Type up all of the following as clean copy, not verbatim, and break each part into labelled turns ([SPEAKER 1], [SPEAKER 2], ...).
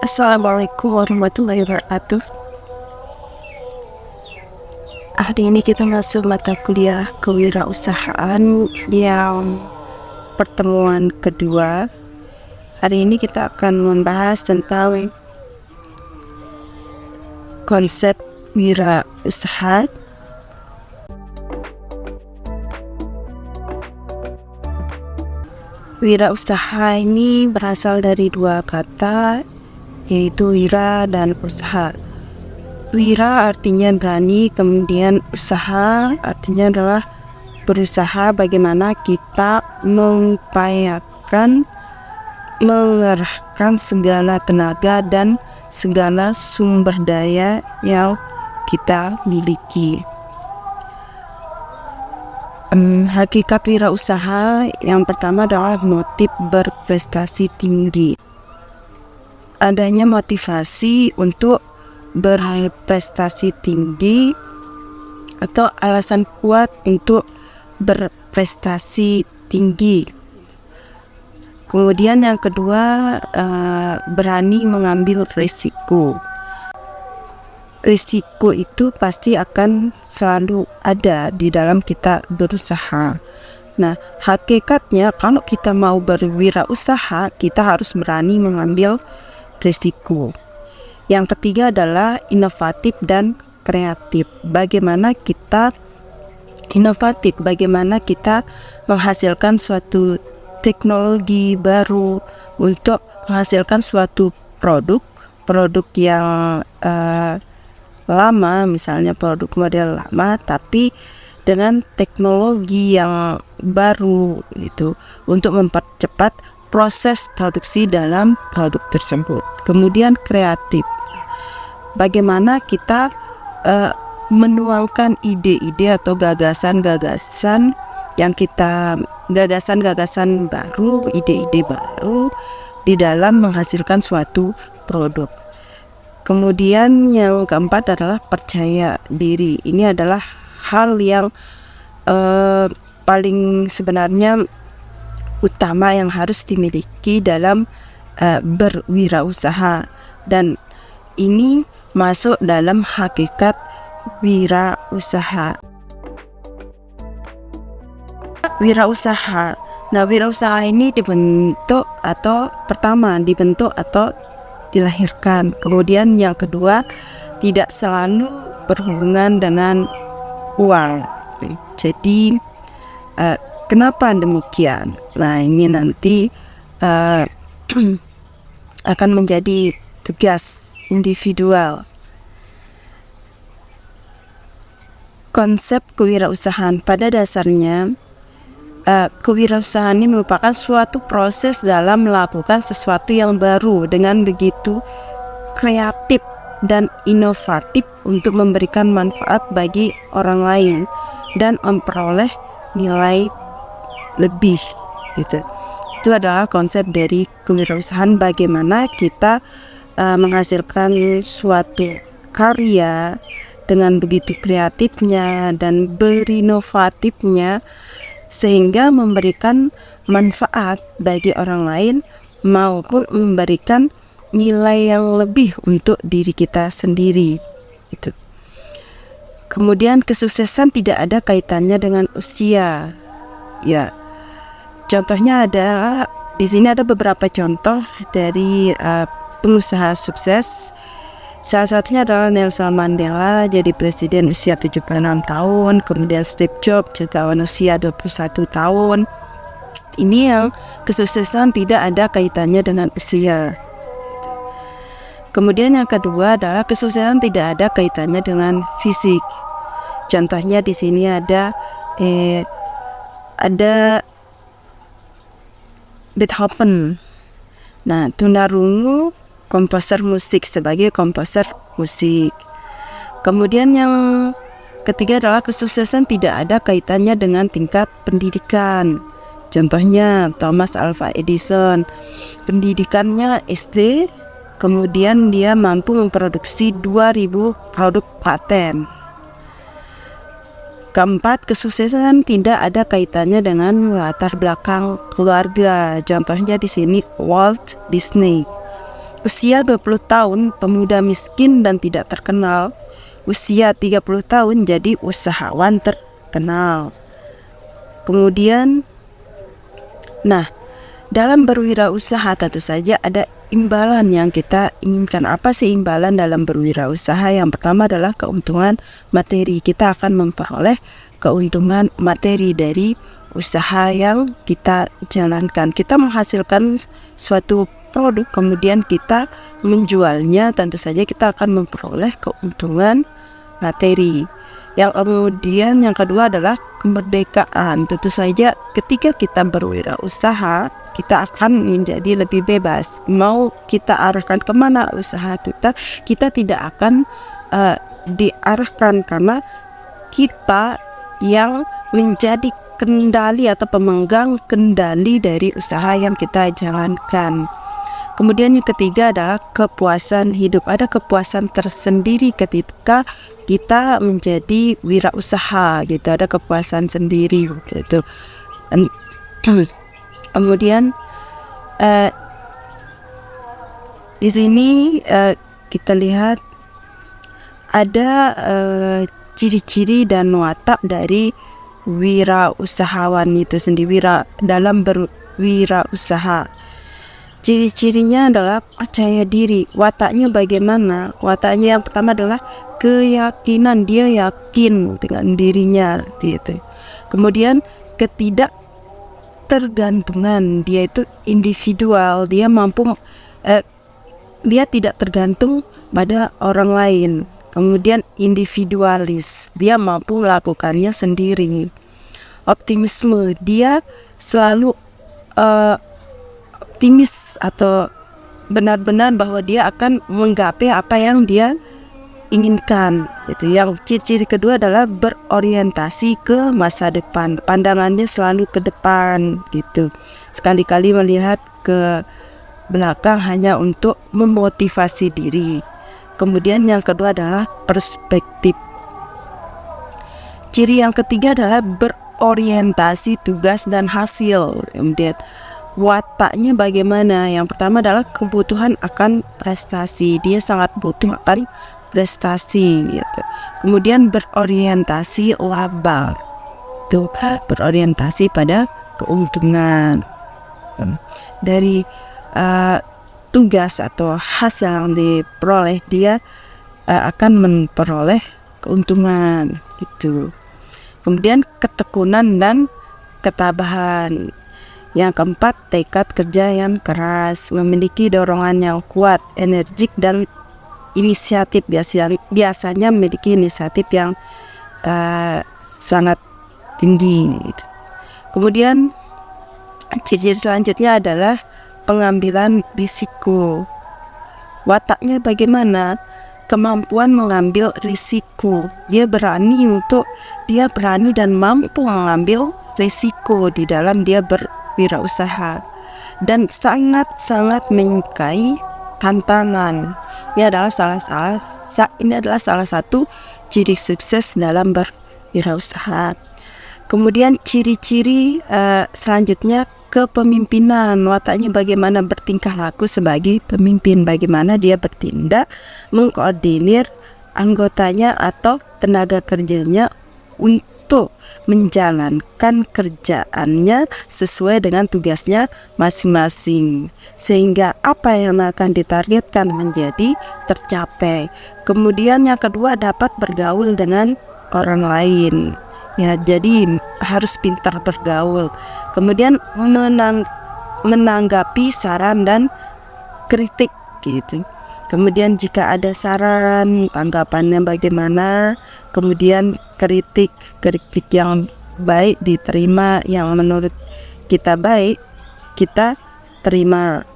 [SPEAKER 1] Assalamualaikum warahmatullahi wabarakatuh. Hari ini kita masuk mata kuliah kewirausahaan yang pertemuan kedua. Hari ini kita akan membahas tentang konsep wirausaha. Wirausaha ini berasal dari dua kata, yaitu wira dan usaha. Wira artinya berani, kemudian usaha artinya adalah berusaha bagaimana kita mengupayakan mengerahkan segala tenaga dan segala sumber daya yang kita miliki. Hakikat wirausaha yang pertama adalah motif berprestasi tinggi. Adanya motivasi untuk berprestasi tinggi atau alasan kuat untuk berprestasi tinggi. Kemudian yang kedua, berani mengambil risiko. Risiko itu pasti akan selalu ada di dalam kita berusaha. Nah, hakikatnya kalau kita mau berwirausaha, kita harus berani mengambil risiko. Yang ketiga adalah inovatif dan kreatif. Bagaimana kita inovatif, bagaimana kita menghasilkan suatu teknologi baru untuk menghasilkan suatu produk yang lama, misalnya produk model lama tapi dengan teknologi yang baru gitu, untuk mempercepat proses produksi dalam produk tersebut. Kemudian kreatif, bagaimana kita menuangkan ide-ide atau gagasan-gagasan yang kita gagasan-gagasan baru, ide-ide baru di dalam menghasilkan suatu produk. Kemudian yang keempat adalah percaya diri. Ini adalah hal yang paling sebenarnya utama yang harus dimiliki dalam berwirausaha, dan ini masuk dalam hakikat wirausaha. Wirausaha. Nah, wirausaha ini dibentuk atau dilahirkan. Kemudian yang kedua, tidak selalu berhubungan dengan uang. Jadi kenapa demikian? Nah, ini nanti akan menjadi tugas individual. Konsep kewirausahaan pada dasarnya, kewirausahaan ini merupakan suatu proses dalam melakukan sesuatu yang baru dengan begitu kreatif dan inovatif untuk memberikan manfaat bagi orang lain dan memperoleh nilai lebih gitu. Itu adalah konsep dari kewirausahaan, bagaimana kita menghasilkan suatu karya dengan begitu kreatifnya dan berinovatifnya sehingga memberikan manfaat bagi orang lain maupun memberikan nilai yang lebih untuk diri kita sendiri itu. Kemudian kesuksesan tidak ada kaitannya dengan usia. Ya, contohnya adalah di sini ada beberapa contoh dari pengusaha sukses. Salah satunya adalah Nelson Mandela, jadi presiden usia 76 tahun. Kemudian Steve Jobs, jutawan usia 21 tahun. Ini yang kesuksesan tidak ada kaitannya dengan usia. Kemudian yang kedua adalah kesuksesan tidak ada kaitannya dengan fisik. Contohnya di sini ada Beethoven. Nah, tunarungu komposer musik, sebagai komposer musik. Kemudian yang ketiga adalah kesuksesan tidak ada kaitannya dengan tingkat pendidikan. Contohnya Thomas Alva Edison, pendidikannya SD, kemudian dia mampu memproduksi 2000 produk paten. Keempat, kesuksesan tidak ada kaitannya dengan latar belakang keluarga. Contohnya di sini Walt Disney. Usia 20 tahun, pemuda miskin dan tidak terkenal. Usia 30 tahun jadi usahawan terkenal. Kemudian, dalam berwirausaha tentu saja ada imbalan yang kita inginkan. Apa sih imbalan dalam berwirausaha? Yang pertama adalah keuntungan materi. Kita akan memperoleh keuntungan materi dari usaha yang kita jalankan. Kita menghasilkan suatu produk, kemudian kita menjualnya, tentu saja kita akan memperoleh keuntungan materi. Yang kedua adalah kemerdekaan. Tentu saja ketika kita berwirausaha, kita akan menjadi lebih bebas. Mau kita arahkan kemana usaha kita tidak akan diarahkan, karena kita yang menjadi kendali atau pemegang kendali dari usaha yang kita jalankan. Kemudian yang ketiga adalah kepuasan hidup. Ada kepuasan tersendiri ketika kita menjadi wirausaha gitu. Ada kepuasan sendiri gitu. Kemudian di sini kita lihat ada ciri-ciri dan watak dari wirausahawan itu sendiri dalam berwirausasaha. Ciri-cirinya adalah percaya diri. Wataknya bagaimana? Wataknya yang pertama adalah keyakinan. Dia yakin dengan dirinya gitu. Kemudian ketidaktergantungan. Dia itu individual. Dia dia tidak tergantung pada orang lain. Kemudian individualis. Dia mampu melakukannya sendiri. Optimisme. Dia selalu optimis atau benar-benar bahwa dia akan menggapai apa yang dia inginkan. Itu yang ciri-ciri kedua adalah berorientasi ke masa depan. Pandangannya selalu ke depan gitu. Sekali-kali melihat ke belakang hanya untuk memotivasi diri. Kemudian yang kedua adalah perspektif. Ciri yang ketiga adalah berorientasi tugas dan hasil. Kemudian wataknya bagaimana? Yang pertama adalah kebutuhan akan prestasi. Dia sangat butuh akan prestasi gitu. Kemudian berorientasi laba. Itu berorientasi pada keuntungan. Dari tugas atau hasil yang diperoleh, dia akan memperoleh keuntungan gitu. Kemudian ketekunan dan ketabahan. Yang keempat, tekad kerja yang keras, memiliki dorongan yang kuat, energik dan inisiatif. Biasanya memiliki inisiatif yang sangat tinggi gitu. Kemudian ciri selanjutnya adalah pengambilan risiko. Wataknya bagaimana? Kemampuan mengambil risiko. Dia berani dan mampu mengambil risiko di dalam dia berwirausaha, dan sangat menyukai tantangan. Ini adalah salah satu ciri sukses dalam berwirausaha. Kemudian ciri-ciri selanjutnya kepemimpinan. Wataknya bagaimana bertingkah laku sebagai pemimpin, bagaimana dia bertindak, mengkoordinir anggotanya atau tenaga kerjanya untuk menjalankan kerjaannya sesuai dengan tugasnya masing-masing, sehingga apa yang akan ditargetkan menjadi tercapai. Kemudian yang kedua, dapat bergaul dengan orang lain. Ya, jadi harus pintar bergaul. Kemudian menanggapi saran dan kritik gitu. Kemudian jika ada saran, tanggapannya bagaimana. Kemudian kritik yang baik diterima, yang menurut kita baik kita terima.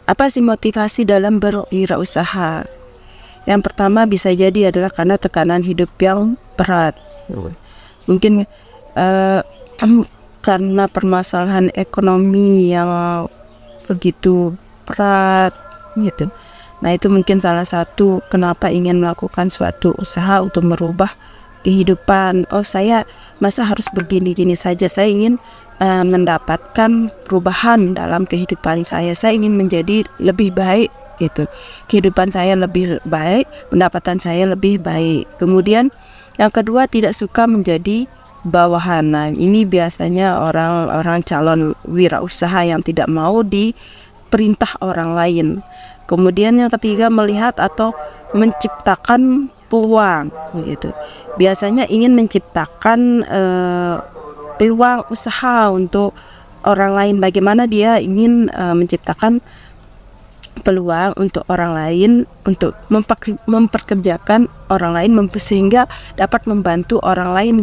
[SPEAKER 1] Apa sih motivasi dalam berwirausaha? Yang pertama bisa jadi adalah karena tekanan hidup yang berat. Mungkin karena permasalahan ekonomi yang begitu berat gitu. Nah, itu mungkin salah satu kenapa ingin melakukan suatu usaha untuk merubah kehidupan. Oh, saya masa harus begini-gini saja. Saya ingin mendapatkan perubahan dalam kehidupan saya. Saya ingin menjadi lebih baik gitu. Kehidupan saya lebih baik, pendapatan saya lebih baik. Kemudian yang kedua, tidak suka menjadi bawahan. Nah, ini biasanya orang-orang calon wirausaha yang tidak mau diperintah orang lain. Kemudian yang ketiga, melihat atau menciptakan peluang gitu. Biasanya ingin menciptakan peluang usaha untuk orang lain. Bagaimana dia ingin menciptakan peluang untuk orang lain, untuk memperkerjakan orang lain, sehingga dapat membantu orang lain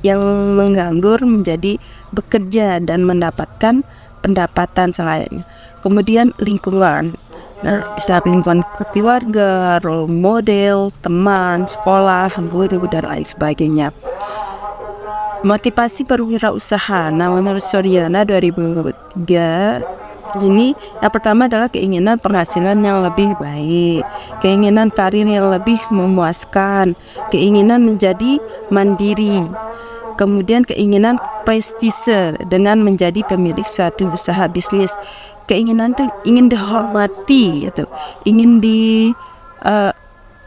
[SPEAKER 1] yang menganggur menjadi bekerja dan mendapatkan pendapatan selainnya. Kemudian lingkungan. Nah, bisa lingkungan keluarga, role model, teman, sekolah, guru, dan lain sebagainya. Motivasi berwirausaha. Nah, menurut Soriana 2003 ini, yang pertama adalah keinginan penghasilan yang lebih baik, keinginan karir yang lebih memuaskan, keinginan menjadi mandiri, kemudian keinginan prestise dengan menjadi pemilik suatu usaha bisnis. Keinginan itu ingin dihormati, gitu. Ingin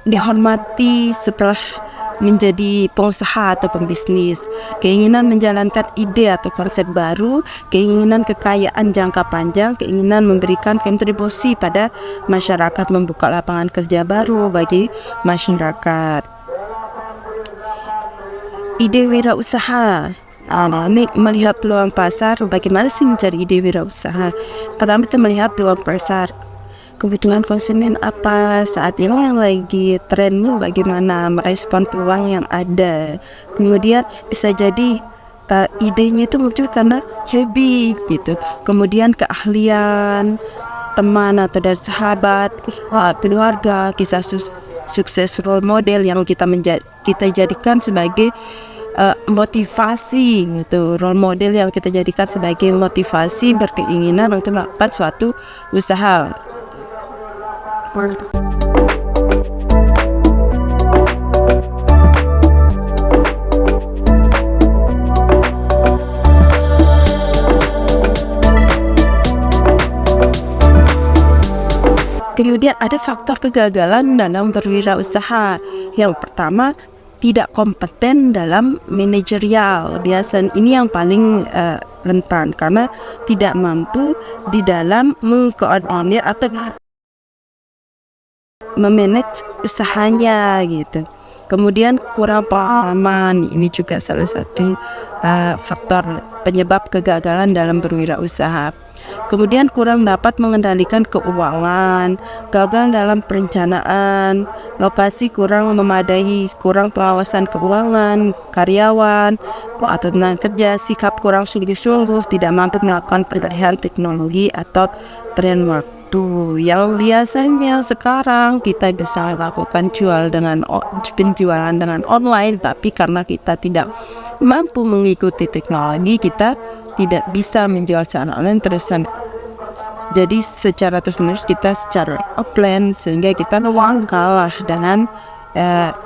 [SPEAKER 1] dihormati setelah menjadi pengusaha atau pembisnis, keinginan menjalankan ide atau konsep baru, keinginan kekayaan jangka panjang, keinginan memberikan kontribusi pada masyarakat, membuka lapangan kerja baru bagi masyarakat. Ide wirausaha. Nah, ini melihat peluang pasar. Bagaimana sih mencari ide wirausaha? Pertama, kita melihat peluang pasar. Kebutuhan konsumen apa saat ini, yang lagi trennya bagaimana, merespon peluang yang ada. Kemudian bisa jadi idenya itu muncul karena hobi gitu. Kemudian keahlian teman atau dari sahabat, keluarga, kisah sukses role model yang kita jadikan sebagai motivasi gitu. Role model yang kita jadikan sebagai motivasi, berkeinginan untuk melakukan suatu usaha. Kemudian ada faktor kegagalan dalam berwirausaha. Yang pertama, tidak kompeten dalam manajerial. Biasanya ini yang paling rentan karena tidak mampu di dalam mengkoordinir atau memanage usahanya gitu. Kemudian kurang pengalaman, ini juga salah satu faktor penyebab kegagalan dalam berwirausaha. Kemudian kurang dapat mengendalikan keuangan, gagal dalam perencanaan, lokasi kurang memadai, kurang pengawasan keuangan, karyawan atau tenaga kerja, sikap kurang sungguh-sungguh, tidak mampu melakukan pilihan teknologi atau tren waktu. Yang biasanya sekarang kita bisa lakukan penjualan dengan online, tapi karena kita tidak mampu mengikuti teknologi, kita tidak bisa menjual secara online terusan. Jadi secara terus-menerus kita secara offline, sehingga kita kalah dengan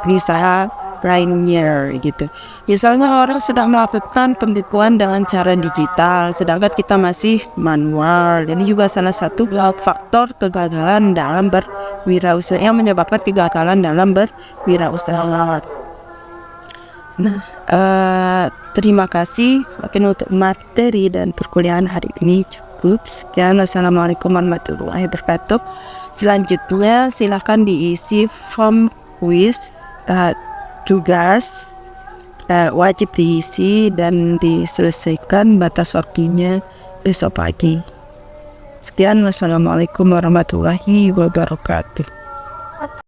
[SPEAKER 1] usaha lainnya gitu. Misalnya orang sudah melakukan pembukuan dengan cara digital, sedangkan kita masih manual. Ini juga salah satu faktor kegagalan dalam berwirausaha, yang menyebabkan kegagalan dalam berwirausaha. Nah, terima kasih mungkin untuk materi dan perkuliahan hari ini cukup sekian. Wassalamualaikum warahmatullahi wabarakatuh. Selanjutnya silakan diisi form quiz, tugas wajib diisi dan diselesaikan, batas waktunya besok pagi. Sekian, wassalamualaikum warahmatullahi wabarakatuh.